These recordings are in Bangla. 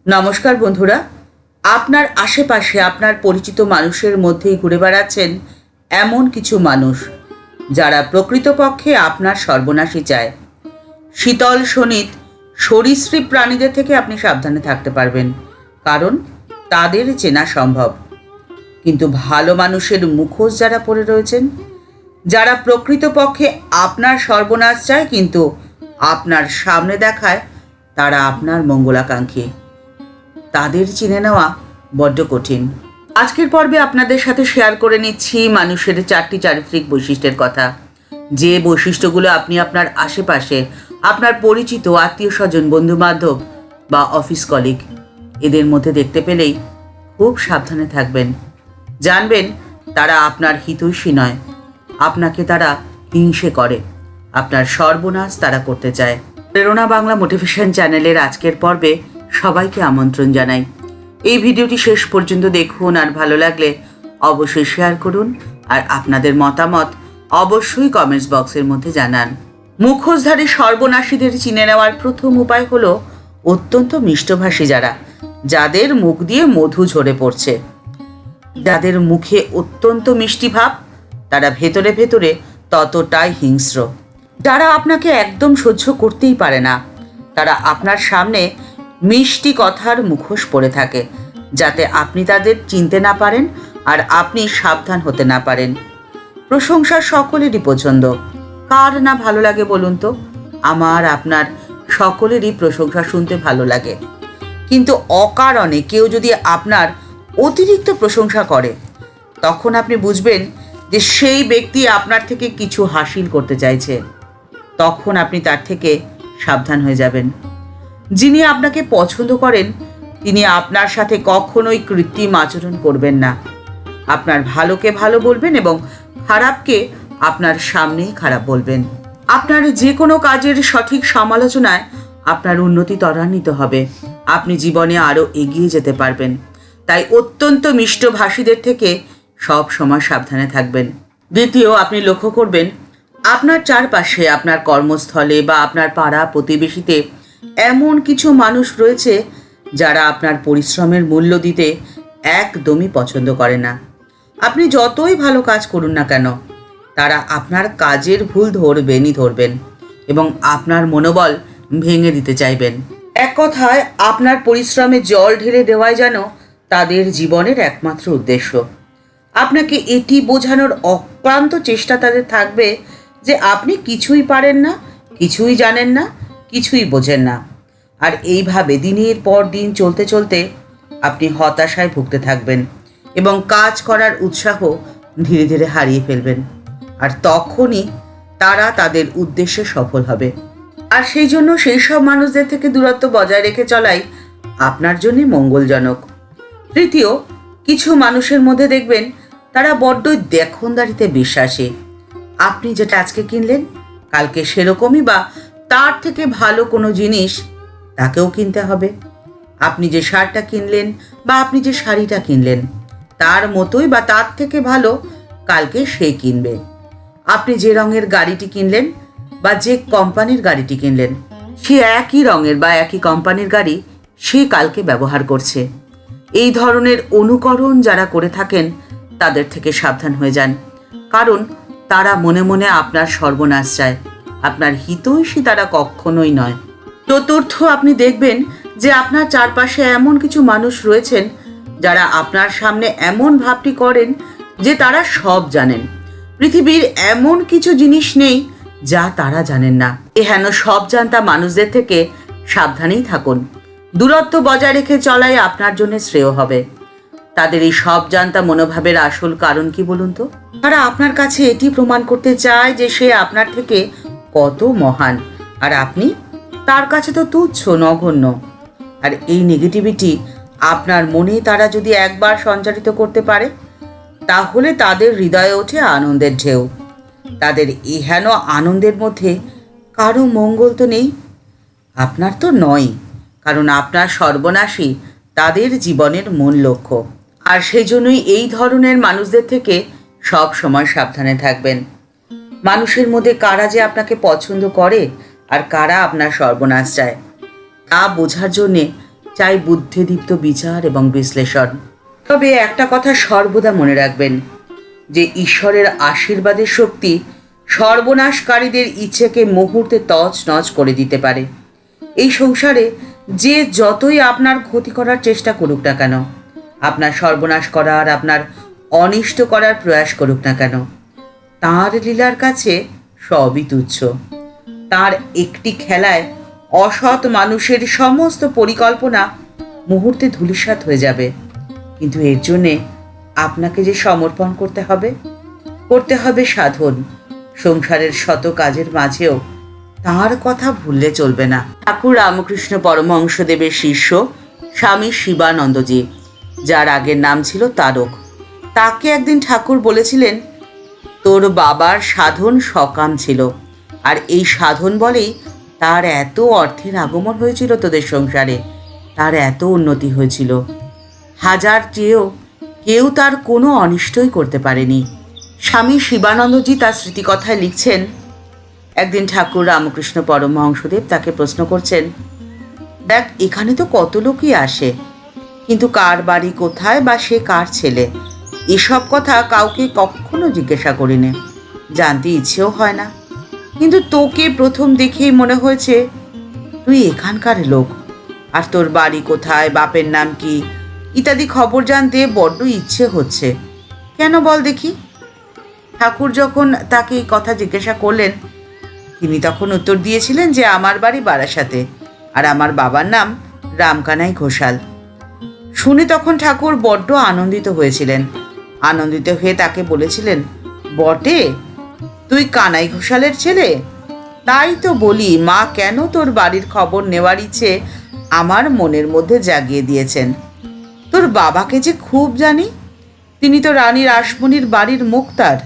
নমস্কার বন্ধুরা, আপনার আশেপাশে আপনার পরিচিত মানুষের মধ্যেই ঘুরে বেড়াচ্ছেন এমন কিছু মানুষ যারা প্রকৃতপক্ষে আপনার সর্বনাশই চায়। শীতল শোণিত সরীসৃপ প্রাণীদের থেকে আপনি সাবধানে থাকতে পারবেন, কারণ তাদের চেনা সম্ভব। কিন্তু ভালো মানুষের মুখোশ যারা পরে রয়েছেন, যারা প্রকৃতপক্ষে আপনার সর্বনাশ চায় কিন্তু আপনার সামনে দেখায় তারা আপনার মঙ্গলাকাঙ্ক্ষী, তাদের চিনে নেওয়া বড্ড কঠিন। আজকের পর্বে আপনাদের সাথে শেয়ার করে নিচ্ছি মানুষের 4টি চারিত্রিক বৈশিষ্ট্যের কথা, যে বৈশিষ্ট্যগুলো আপনি আপনার আশেপাশে আপনার পরিচিত আত্মীয় স্বজন, বন্ধুবান্ধব বা অফিস কলিগ এদের মধ্যে দেখতে পেলেই খুব সাবধানে থাকবেন। জানবেন তারা আপনার হিতৈষী নয়, আপনাকে তারা হিংসে করে, আপনার সর্বনাশ তারা করতে চায়। প্রেরণা বাংলা মোটিভেশন চ্যানেলের আজকের পর্বে সবাইকে আমন্ত্রণ জানাই। এই ভিডিওটি শেষ পর্যন্ত দেখুন, আর ভালো লাগলে অবশ্যই শেয়ার করুন, আর আপনাদের মতামত অবশ্যই কমেন্টস বক্সের মধ্যে জানান। মুখোশধারী সর্বনাশীদের চিনে নেওয়ার প্রথম উপায় হলো অত্যন্ত মিষ্টভাষী যারা, যাদের মুখ দিয়ে মধু ঝরে পড়ছে, যাদের মুখে অত্যন্ত মিষ্টি ভাব, তারা ভেতরে ভেতরে ততটাই হিংস্র। যারা আপনাকে একদম সহ্য করতেই পারে না, তারা আপনার সামনে মিষ্টি কথার মুখোশ পরে থাকে, যাতে আপনি তাদের চিনতে না পারেন আর আপনি সাবধান হতে না পারেন। প্রশংসা সকলেরই পছন্দ, কার না ভালো লাগে বলুন তো? আমার আপনার সকলেরই প্রশংসা শুনতে ভালো লাগে, কিন্তু অকারণে কেউ যদি আপনার অতিরিক্ত প্রশংসা করে, তখন আপনি বুঝবেন যে সেই ব্যক্তি আপনার থেকে কিছু হাসিল করতে চাইছে। তখন আপনি তার থেকে সাবধান হয়ে যাবেন। যিনি আপনাকে পছন্দ করেন তিনি আপনার সাথে কখনোই কৃত্রিম আচরণ করবেন না। আপনার ভালোকে ভালো বলবেন এবং খারাপকে আপনার সামনেই খারাপ বলবেন। আপনার যে কোনো কাজের সঠিক সমালোচনায় আপনার উন্নতি ত্বরান্বিত হবে, আপনি জীবনে আরও এগিয়ে যেতে পারবেন। তাই অত্যন্ত মিষ্টভাষীদের থেকে সব সময় সাবধানে থাকবেন। দ্বিতীয়, আপনি লক্ষ্য করবেন আপনার চারপাশে, আপনার কর্মস্থলে বা আপনার পাড়া প্রতিবেশীতে এমন কিছু মানুষ রয়েছে যারা আপনার পরিশ্রমের মূল্য দিতে একদমই পছন্দ করে না। আপনি যতই ভালো কাজ করুন না কেন, তারা আপনার কাজের ভুল ধরবেন এবং আপনার মনোবল ভেঙে দিতে চাইবেন। এক কথায়, আপনার পরিশ্রমে জল ঢেলে দেওয়াই যেন তাদের জীবনের একমাত্র উদ্দেশ্য। আপনাকে এটি বোঝানোর অক্লান্ত চেষ্টা তাদের থাকবে যে আপনি কিছুই পারেন না, কিছুই জানেন না, কিছুই বোঝেন না। আর এইভাবে দিনের পর দিন চলতে চলতে আপনি হতাশায় ভুগতে থাকবেন এবং কাজ করার উৎসাহ ধীরে ধীরে হারিয়ে ফেলবেন। আর তখনই তারা তাদের উদ্দেশ্যে সফল হবে। আর সেই জন্য সেই সব মানুষদের থেকে দূরত্ব বজায় রেখে চলাই আপনার জন্য মঙ্গলজনক। তৃতীয়, কিছু মানুষের মধ্যে দেখবেন তারা বড্ডই দেখনদারিতে বিশ্বাসী। আপনি যেটা আজকে কিনলেন, কালকে সেরকমই বা তার থেকে ভালো কোনো জিনিস তাকেও কিনতে হবে। আপনি যে শার্টটা কিনলেন বা আপনি যে শাড়িটা কিনলেন, তার মতোই বা তার থেকে ভালো কালকে সে কিনবে। আপনি যে রঙের গাড়িটি কিনলেন বা যে কোম্পানির গাড়িটি কিনলেন, সে একই রঙের বা একই কোম্পানির গাড়ি সে কালকে ব্যবহার করছে। এই ধরনের অনুকরণ যারা করে থাকেন তাদের থেকে সাবধান হয়ে যান, কারণ তারা মনে মনে আপনার সর্বনাশ চায়, আপনার হিতৈষী তারা কখনোই নয়। চতুর্থ, আপনি দেখবেন যে আপনার চারপাশে এমন কিছু মানুষ রয়েছেন যারা আপনার সামনে এমন ভাবটি করেন যে তারা সব জানেন। পৃথিবীর এমন কিছু জিনিস নেই যা তারা জানেন না। হেন সব জানতা মানুষদের থেকে সাবধানেই থাকুন। দূরত্ব বজায় রেখে চলাই আপনার জন্য শ্রেয় হবে। তাদের এই সব জানতা মনোভাবের আসল কারণ কি বলুন তো? তারা আপনার কাছে এটি প্রমাণ করতে চায় যে সে আপনার থেকে কত মহান, আর আপনি তার কাছে তো তুচ্ছ, নগণ্য। আর এই নেগেটিভিটি আপনার মনে তারা যদি একবার সঞ্চারিত করতে পারে, তাহলে তাদের হৃদয়ে ওঠে আনন্দের ঢেউ। তাদের এহেন আনন্দের মধ্যে কারো মঙ্গল তো নেই, আপনার তো নয়, কারণ আপনার সর্বনাশই তাদের জীবনের মূল লক্ষ্য। আর সেই জন্যই এই ধরনের মানুষদের থেকে সব সময় সাবধানে থাকবেন। মানুষের মধ্যে কারা যে আপনাকে পছন্দ করে আর কারা আপনার সর্বনাশ চায়, তা বোঝার জন্যে চাই বুদ্ধিদীপ্ত বিচার এবং বিশ্লেষণ। তবে একটা কথা সর্বদা মনে রাখবেন, যে ঈশ্বরের আশীর্বাদের শক্তি সর্বনাশকারীদের ইচ্ছেকে মুহূর্তে তছনছ করে দিতে পারে। এই সংসারে যে যতই আপনার ক্ষতি করার চেষ্টা করুক না কেন, আপনার সর্বনাশ করার, আপনার অনিষ্ট করার প্রয়াস করুক না কেন, তাঁর লীলার কাছে সবই তুচ্ছ। তাঁর একটি খেলায় অসৎ মানুষের সমস্ত পরিকল্পনা মুহূর্তে ধূলিসাৎ হয়ে যাবে। কিন্তু এর জন্যে আপনাকে যে সমর্পণ করতে হবে সাধন। সংসারের শত কাজের মাঝেও তাঁর কথা ভুললে চলবে না। ঠাকুর রামকৃষ্ণ পরমহংসদেবের শিষ্য স্বামী শিবানন্দজি, যার আগের নাম ছিল তারক, তাকে একদিন ঠাকুর বলেছিলেন, তোর বাবার সাধন সকাম ছিল, আর এই সাধন বলেই তার এত অর্থের আগমন হয়েছিল তোদের সংসারে, তার এত উন্নতি হয়েছিল। হাজার চেয়েও কেউ তার কোনো অনিষ্টই করতে পারেনি। স্বামী শিবানন্দজি তার স্মৃতিকথায় লিখছেন, একদিন ঠাকুর রামকৃষ্ণ পরমহংসদেব তাকে প্রশ্ন করছেন, দেখ এখানে তো কত লোকই আসে, কিন্তু কার বাড়ি কোথায় বা সে কার ছেলে, এসব কথা কাউকে কখনো জিজ্ঞাসা করিনি, জানতে ইচ্ছেও হয় না। কিন্তু তোকে প্রথম দেখেই মনে হয়েছে তুই এখানকার লোক, আর তোর বাড়ি কোথায়, বাপের নাম কি ইত্যাদি খবর জানতে বড্ড ইচ্ছে হচ্ছে। কেন বল দেখি? ঠাকুর যখন তাকে এই কথা জিজ্ঞাসা করলেন, তিনি তখন উত্তর দিয়েছিলেন যে আমার বাড়ি বারাসাতে, আর আমার বাবার নাম রামকানাই ঘোষাল। শুনে তখন ঠাকুর বড্ড আনন্দিত হয়েছিলেন। আনন্দিত হয়ে তাকে বলেছিলেন, বটে, তুই কানাই ঘোষালের ছেলে? তাই তো বলি, মা কেন তোর বাড়ির খবর নেওয়ার ইচ্ছে আমার মনের মধ্যে জাগিয়ে দিয়েছেন। তোর বাবাকে যে খুব জানি, তিনি তো রানী রাসমণির বাড়ির মুক্তার।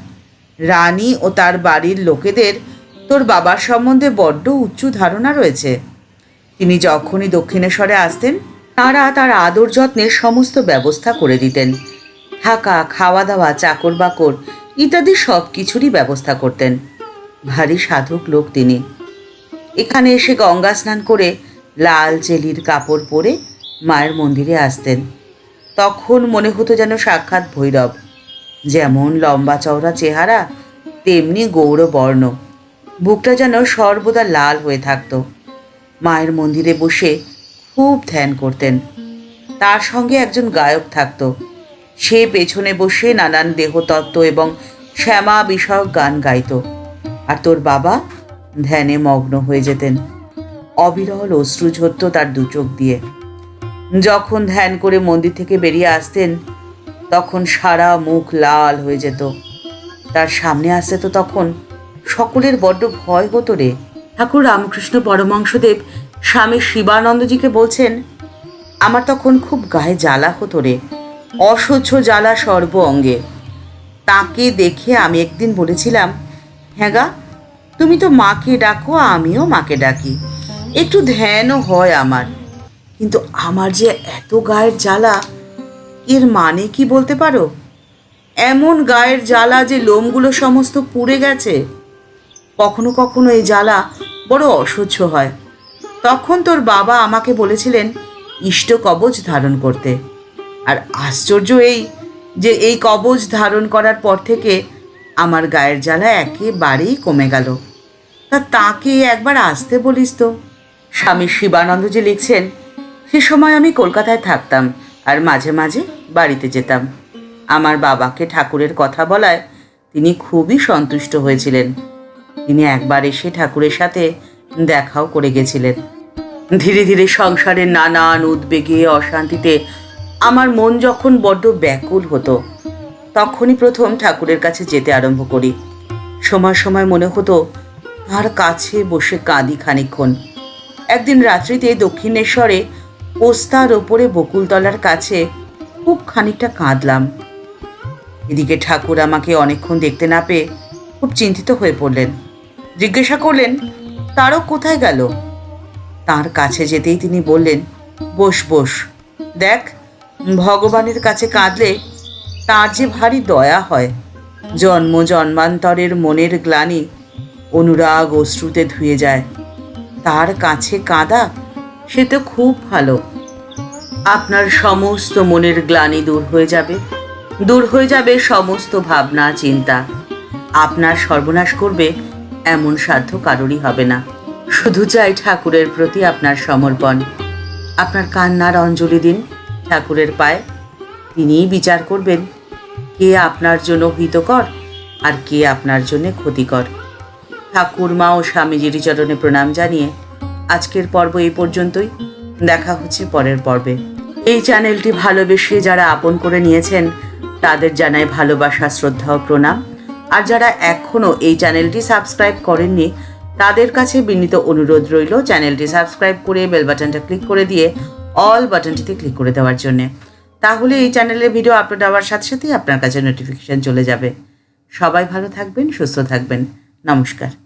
রানী ও তার বাড়ির লোকেদের তোর বাবার সম্বন্ধে বড্ড উচ্চ ধারণা রয়েছে। তিনি যখনই দক্ষিণেশ্বরে আসতেন, তারা তার আদর যত্নের সমস্ত ব্যবস্থা করে দিতেন। থাকা, খাওয়া দাওয়া, চাকর বাকর ইত্যাদি সব কিছুরই ব্যবস্থা করতেন। ভারী সাধক লোক তিনি। এখানে এসে গঙ্গা স্নান করে লাল চেলির কাপড় পরে মায়ের মন্দিরে আসতেন। তখন মনে হতো যেন সাক্ষাৎ ভৈরব। যেমন লম্বা চওড়া চেহারা, তেমনি গৌরবর্ণ, বুকটা যেন সর্বদা লাল হয়ে থাকত। মায়ের মন্দিরে বসে খুব ধ্যান করতেন। তার সঙ্গে একজন গায়ক থাকত। সে পেছনে বসে নানান দেহতত্ত্ব এবং শ্যামা বিষয়ক গান গাইত, আর তোর বাবা ধ্যানে মগ্ন হয়ে যেতেন। অবিরল অশ্রু ঝরত তার দু চোখ দিয়ে। যখন ধ্যান করে মন্দির থেকে বেরিয়ে আসতেন, তখন সারা মুখ লাল হয়ে যেত। তার সামনে আসতে তো তখন সকলের বড্ড ভয় হতো রে। ঠাকুর রামকৃষ্ণ পরমহংসদেব স্বামী শিবানন্দজিকে বলছেন, আমার তখন খুব গায়ে জ্বালা হতো রে, অসহ্য জ্বালা সর্ব অঙ্গে। তাকে দেখে আমি একদিন বলেছিলাম, হ্যাঁ গা, তুমি তো মাকে ডাকো, আমিও মাকে ডাকি, একটু ধ্যানও হয় আমার, কিন্তু আমার যে এত গায়ের জ্বালা, এর মানে কি বলতে পারো? এমন গায়ের জ্বালা যে লোমগুলো সমস্ত পুড়ে গেছে। কখনো কখনো এই জ্বালা বড় অসহ্য হয়। তখন তোর বাবা আমাকে বলেছিলেন ইষ্ট কবচ ধারণ করতে। আর আশ্চর্য এই যে এই কবচ ধারণ করার পর থেকে আমার গায়ের জ্বালা একেবারেই কমে গেল। তা তাকে একবার আসতে বলিস তো। স্বামী শিবানন্দজি লিখছেন, সে সময় আমি কলকাতায় থাকতাম আর মাঝে মাঝে বাড়িতে যেতাম। আমার বাবাকে ঠাকুরের কথা বলায় তিনি খুবই সন্তুষ্ট হয়েছিলেন। তিনি একবার এসে ঠাকুরের সাথে দেখাও করে গেছিলেন। ধীরে ধীরে সংসারের নানান উদ্বেগে, অশান্তিতে আমার মন যখন বড্ড ব্যাকুল হতো, তখনই প্রথম ঠাকুরের কাছে যেতে আরম্ভ করি। সময় সময় মনে হতো তার কাছে বসে কাঁদি খানিকক্ষণ। একদিন রাত্রিতে দক্ষিণেশ্বরে পোস্তার ওপরে বকুলতলার কাছে খুব খানিকটা কাঁদলাম। এদিকে ঠাকুর আমাকে অনেকক্ষণ দেখতে না পেয়ে খুব চিন্তিত হয়ে পড়লেন। জিজ্ঞাসা করলেন, তারক কোথায় গেল? তার কাছে যেতেই তিনি বললেন, বস বস, দেখ, ভগবানের কাছে কাঁদলে তার যে ভারী দয়া হয়। জন্ম জন্মান্তরের মনের গ্লানি অনুরাগ অশ্রুতে ধুয়ে যায়। তার কাছে কাঁদা সে তো খুব ভালো। আপনার সমস্ত মনের গ্লানি দূর হয়ে যাবে সমস্ত ভাবনা চিন্তা। আপনার সর্বনাশ করবে এমন সাধ্য কারোরই হবে না। শুধু চাই ঠাকুরের প্রতি আপনার সমর্পণ। আপনার কান্নার অঞ্জলি দিন ঠাকুরের পায়ে। তিনিই বিচার করবেন কে আপনার জন্য হিতকর আর কে আপনার জন্য ক্ষতিকর। ঠাকুর মা ও স্বামীজির চরণে প্রণাম জানিয়ে আজকের পর্ব এই পর্যন্তই। দেখা হচ্ছে পরের পর্বে। এই চ্যানেলটি ভালোবেসে যারা আপন করে নিয়েছেন তাদের জানাই ভালোবাসা, শ্রদ্ধা ও প্রণাম। আর যারা এখনও এই চ্যানেলটি সাবস্ক্রাইব করেননি তাদের কাছে বিনীত অনুরোধ রইল চ্যানেলটি সাবস্ক্রাইব করে বেল বাটনটা ক্লিক করে দিয়ে অল বাটনটিতে ক্লিক করে দেওয়ার জন্যে। তাহলে এই চ্যানেলের ভিডিও আপলোড হওয়ার সাথে সাথেই আপনার কাছে নোটিফিকেশান চলে যাবে। সবাই ভালো থাকবেন, সুস্থ থাকবেন। নমস্কার।